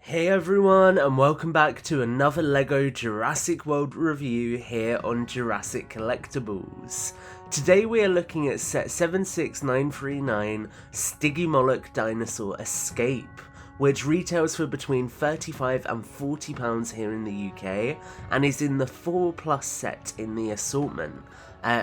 Hey everyone, and welcome back to another LEGO Jurassic World review here on Jurassic Collectibles. Today we are looking at set 76939 Stygimoloch Dinosaur Escape, which retails for between £35 and £40 here in the UK and is in the 4+ set in the assortment,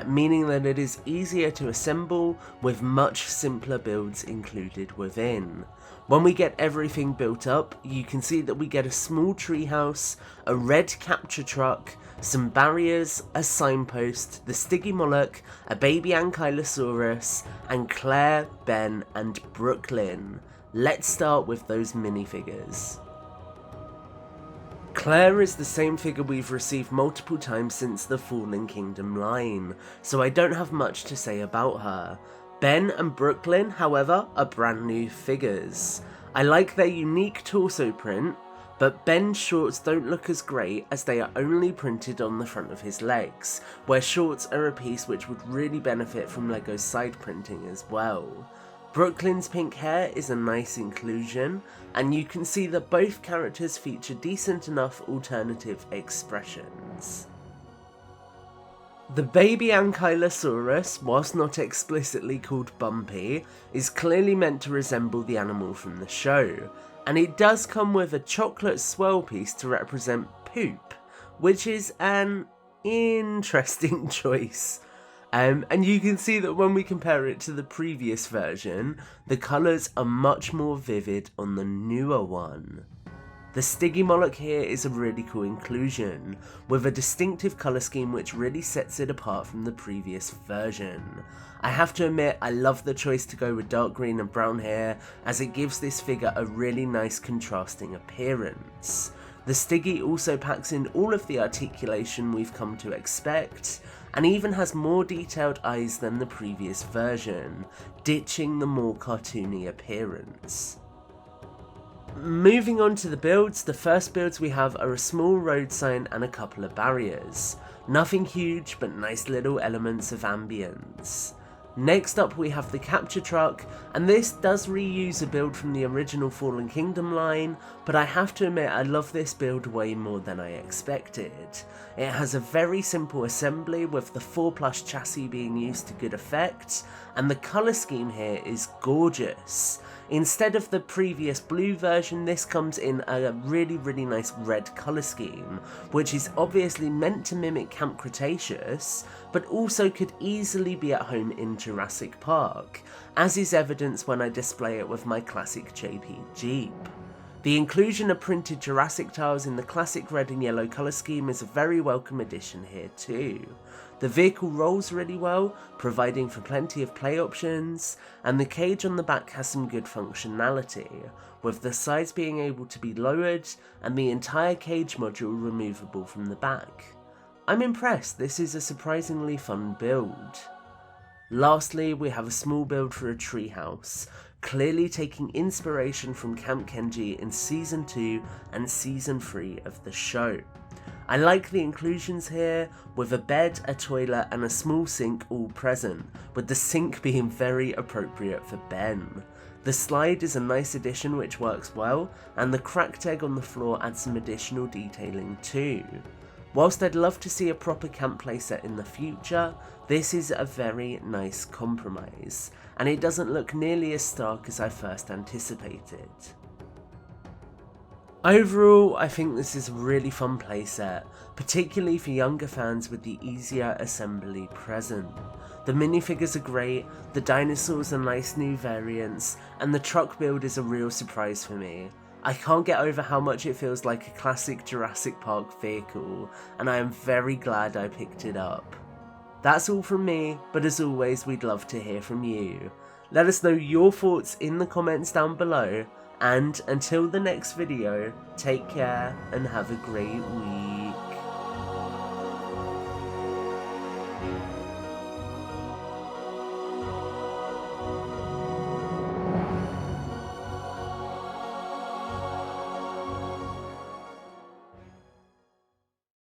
meaning that it is easier to assemble with much simpler builds included within. When we get everything built up, you can see that we get a small treehouse, a red capture truck, some barriers, a signpost, the Stygimoloch, a baby Ankylosaurus, and Claire, Ben and Brooklyn. Let's start with those minifigures. Claire is the same figure we've received multiple times since the Fallen Kingdom line, so I don't have much to say about her. Ben and Brooklyn, however, are brand new figures. I like their unique torso print, but Ben's shorts don't look as great as they are only printed on the front of his legs, where shorts are a piece which would really benefit from LEGO's side printing as well. Brooklyn's pink hair is a nice inclusion, and you can see that both characters feature decent enough alternative expressions. The baby Ankylosaurus, whilst not explicitly called Bumpy, is clearly meant to resemble the animal from the show, and it does come with a chocolate swirl piece to represent poop, which is an interesting choice. And you can see that when we compare it to the previous version, the colours are much more vivid on the newer one. The Stygimoloch here is a really cool inclusion, with a distinctive colour scheme which really sets it apart from the previous version. I have to admit, I love the choice to go with dark green and brown hair, as it gives this figure a really nice contrasting appearance. The Styggy also packs in all of the articulation we've come to expect, and even has more detailed eyes than the previous version, ditching the more cartoony appearance. Moving on to the builds, the first builds we have are a small road sign and a couple of barriers. Nothing huge, but nice little elements of ambience. Next up we have the capture truck, and this does reuse a build from the original Fallen Kingdom line, but I have to admit I love this build way more than I expected. It has a very simple assembly, with the 4+ chassis being used to good effect, and the colour scheme here is gorgeous. Instead of the previous blue version, this comes in a really nice red colour scheme, which is obviously meant to mimic Camp Cretaceous, but also could easily be at home in Jurassic Park, as is evidenced when I display it with my classic JP Jeep. The inclusion of printed Jurassic tiles in the classic red and yellow colour scheme is a very welcome addition here too. The vehicle rolls really well, providing for plenty of play options, and the cage on the back has some good functionality, with the sides being able to be lowered and the entire cage module removable from the back. I'm impressed, this is a surprisingly fun build. Lastly, we have a small build for a treehouse, clearly taking inspiration from Camp Kenji in Season 2 and Season 3 of the show. I like the inclusions here, with a bed, a toilet and a small sink all present, with the sink being very appropriate for Ben. The slide is a nice addition which works well, and the cracked egg on the floor adds some additional detailing too. Whilst I'd love to see a proper camp playset in the future, this is a very nice compromise, and it doesn't look nearly as stark as I first anticipated. Overall, I think this is a really fun playset, particularly for younger fans with the easier assembly present. The minifigures are great, the dinosaurs are nice new variants, and the truck build is a real surprise for me. I can't get over how much it feels like a classic Jurassic Park vehicle, and I am very glad I picked it up. That's all from me, but as always we'd love to hear from you. Let us know your thoughts in the comments down below, and until the next video, take care and have a great week.